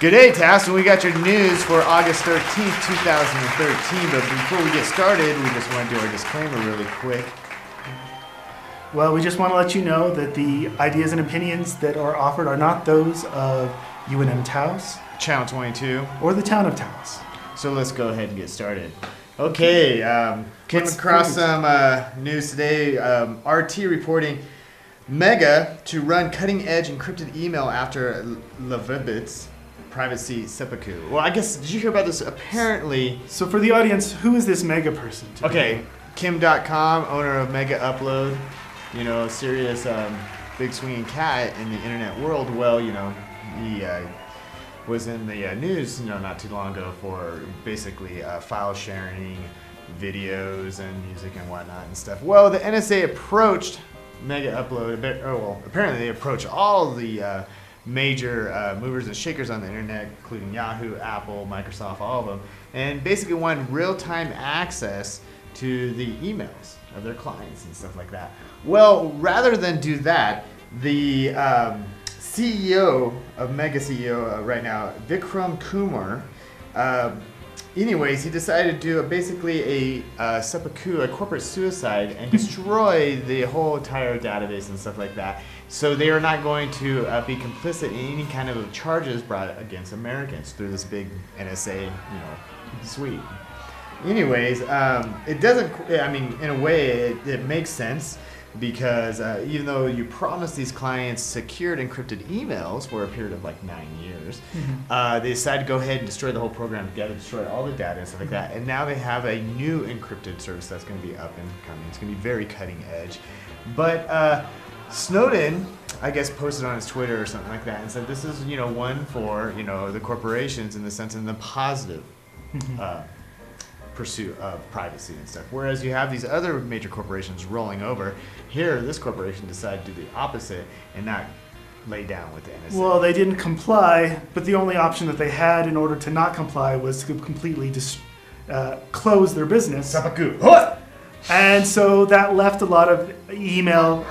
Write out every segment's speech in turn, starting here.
Good day, Taos, and we got your news for August 13th, 2013. But before we get started, we just want to do our disclaimer really quick. Well, we just want to let you know that the ideas and opinions that are offered are not those of UNM-Taos, Channel 22, or the town of Taos. So let's go ahead and get started. Okay, came across some news today. RT reporting Mega to run cutting-edge encrypted email after Levibit's privacy seppuku. Well, I guess, did you hear about this? Apparently... So for the audience, who is this Mega person? Okay, Kim.com, owner of Mega Upload, you know, serious big swinging cat in the internet world. Well, you know, he was in the news, you know, not too long ago for basically file sharing videos and music and whatnot and stuff. Well, the NSA approached Mega Upload apparently they approached all the major movers and shakers on the internet, including Yahoo, Apple, Microsoft, all of them, and basically wanted real-time access to the emails of their clients and stuff like that. Well, rather than do that, the CEO of Mega CEO right now, Vikram Kumar, anyways, he decided to do basically a seppuku, a corporate suicide, and destroy the whole entire database and stuff like that. So they are not going to be complicit in any kind of charges brought against Americans through this big NSA, you know, suite. Anyways, it doesn't. I mean, in a way, it makes sense. Because even though you promised these clients secured encrypted emails for a period of like 9 years, they decided to go ahead and destroy the whole program together, destroy all the data and stuff like that. And now they have a new encrypted service that's going to be up and coming. It's going to be very cutting edge. But Snowden, I guess, posted on his Twitter or something like that and said this is, you know, one for, you know, the corporations in the sense in the positive pursuit of privacy and stuff. Whereas you have these other major corporations rolling over. Here, this corporation decided to do the opposite and not lay down with the NSA. Well, they didn't comply, but the only option that they had in order to not comply was to completely close their business. Seppuku. And so that left a lot of email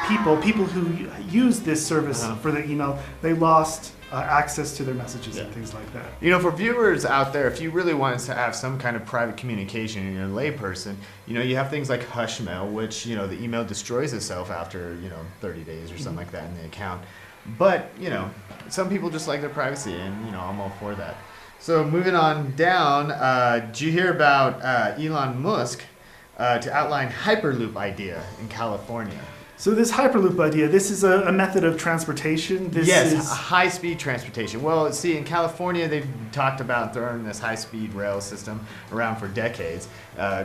people who use this service for the email, they lost access to their messages and things like that. You know, for viewers out there, if you really want to have some kind of private communication and you're a layperson, you know, you have things like Hushmail, which, you know, the email destroys itself after, you know, 30 days or something like that in the account. But, you know, some people just like their privacy and, you know, I'm all for that. So moving on down, did you hear about Elon Musk to outline Hyperloop idea in California? So this Hyperloop idea, this is a method of transportation. Yes, high-speed transportation. Well, see, in California, they've talked about throwing this high-speed rail system around for decades,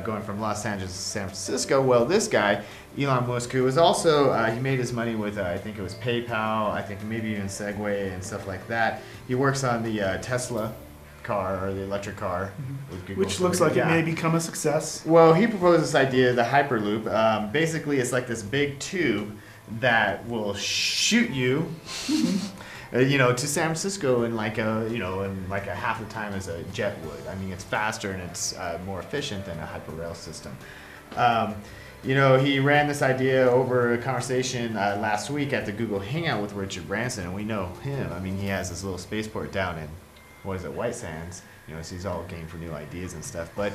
going from Los Angeles to San Francisco. Well, this guy, Elon Musk, who was also, he made his money with, I think it was PayPal, I think maybe even Segway and stuff like that. He works on the Tesla car or the electric car, which looks like it may become a success. Well, he proposed this idea, the Hyperloop. Basically, it's like this big tube that will shoot you, you know, to San Francisco in like a, you know, in like a half the time as a jet would. I mean, it's faster and it's more efficient than a hyperrail system. You know, he ran this idea over a conversation last week at the Google Hangout with Richard Branson, and we know him. I mean, he has this little spaceport down in, what is it, White Sands, you know, so he's all game for new ideas and stuff. But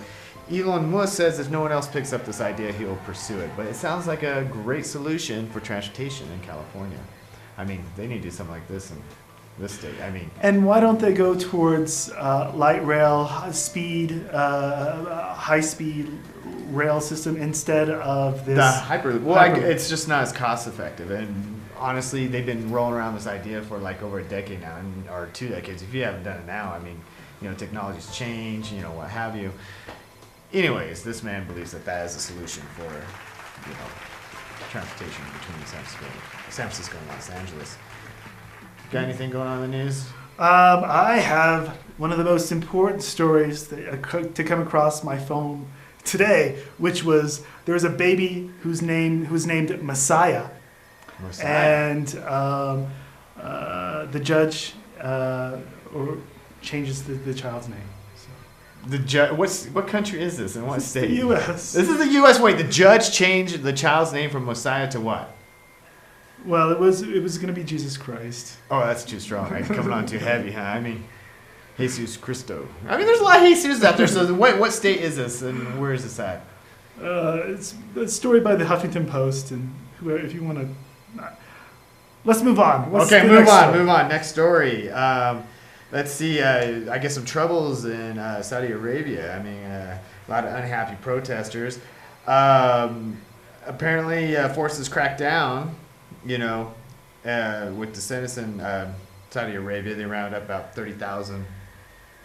Elon Musk says if no one else picks up this idea, he will pursue it. But it sounds like a great solution for transportation in California. I mean, they need to do something like this in this state. I mean, and why don't they go towards light rail, high-speed rail system instead of this? The Hyperloop. Well, it's just not as cost-effective. And honestly, they've been rolling around this idea for like over a decade now, or 2 decades. If you haven't done it now, I mean, you know, technology's changed, you know, what have you. Anyways, this man believes that that is a solution for, you know, transportation between San Francisco and Los Angeles. Got anything going on in the news? I have one of the most important stories to come across my phone today, which was there was a baby who's named Messiah. And the judge changes the child's name. So. The judge. What country is this? And what state? The U.S. This is the U.S. Wait, the judge changed the child's name from Messiah to what? Well, it was going to be Jesus Christ. Oh, that's too strong. Right? Coming on too heavy, huh? I mean, Jesus Cristo. I mean, there's a lot of Jesus out there. So what state is this, and where is this at? It's a story by the Huffington Post, and whoever, if you want to, let's move on. What's Okay, the move next on. story? Move on. Next story. Let's see. I guess some troubles in Saudi Arabia. I mean, a lot of unhappy protesters. Apparently, forces cracked down. You know, with dissenters in Saudi Arabia, they rounded up about 30,000.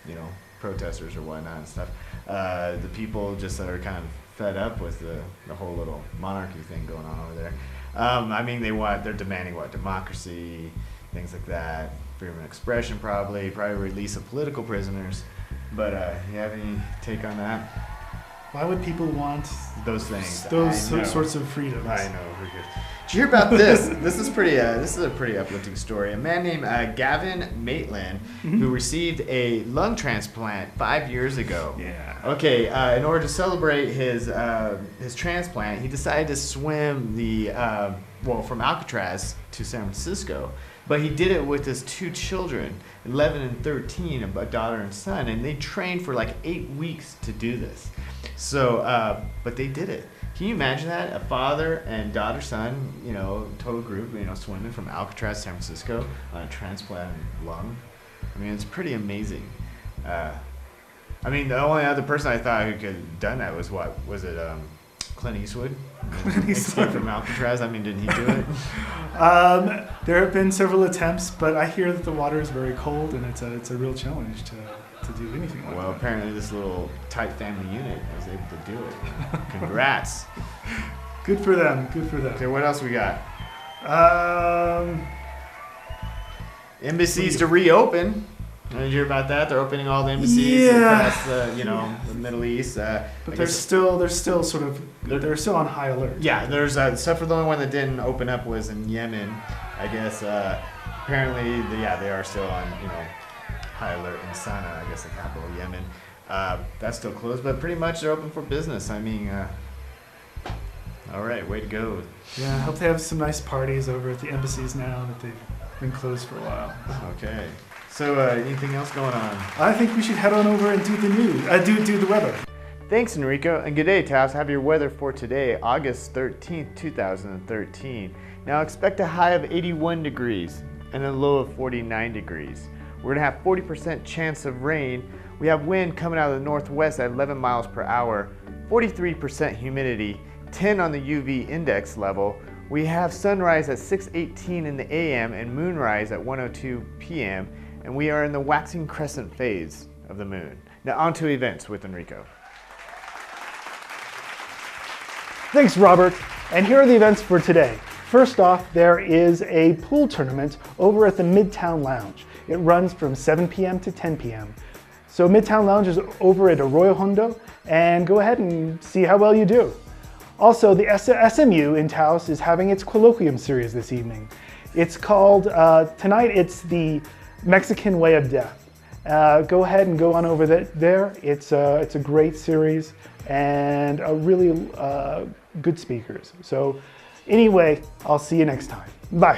You know, protesters or whatnot and stuff. The people just are kind of fed up with the whole little monarchy thing going on over there. I mean, they're demanding democracy, things like that, freedom of expression, probably release of political prisoners. But you have any take on that? Why would people want Those things. those sorts of freedoms? I know. Did you hear about this? This is a pretty uplifting story. A man named Gavin Maitland, who received a lung transplant 5 years ago. Yeah. Okay, in order to celebrate his transplant, he decided to swim from Alcatraz to San Francisco. But he did it with his two children, 11 and 13, a daughter and son, and they trained for like 8 weeks to do this. So, but they did it. Can you imagine that? A father and daughter, son, total group, swimming from Alcatraz, San Francisco on a transplanted lung. I mean, it's pretty amazing. I mean, the only other person I thought who could have done that was Clint Eastwood? Escape from Alcatraz. I mean, didn't he do it? There have been several attempts, but I hear that the water is very cold, and it's a real challenge to do anything like that. Well, apparently this little tight family unit was able to do it. Congrats. Good for them. Good for them. Okay, what else we got? Embassies to reopen. Did you hear about that? They're opening all the embassies across the Middle East. But they're still on high alert. Yeah, there's except for the only one that didn't open up was in Yemen. I guess apparently they are still on high alert in Sana'a, I guess the capital of Yemen. That's still closed, but pretty much they're open for business. I mean, all right, way to go. Yeah, I hope they have some nice parties over at the embassies now that they've been closed for a while. Okay. So, anything else going on? I think we should head on over and do the news. Do the weather. Thanks, Enrico, and good day, Taos. Have your weather for today, August 13th, 2013. Now, expect a high of 81 degrees and a low of 49 degrees. We're going to have 40% chance of rain. We have wind coming out of the northwest at 11 miles per hour, 43% humidity, 10 on the UV index level. We have sunrise at 6:18 in the AM and moonrise at 1:02 PM, and we are in the waxing crescent phase of the moon. Now on to events with Enrico. Thanks, Robert. And here are the events for today. First off, there is a pool tournament over at the Midtown Lounge. It runs from 7 p.m. to 10 p.m. So Midtown Lounge is over at Arroyo Hondo, and go ahead and see how well you do. Also, the SMU in Taos is having its colloquium series this evening. It's called, tonight it's the Mexican Way of Death. Go ahead and go on over there. It's a great series and a really good speakers. So anyway, I'll see you next time. Bye.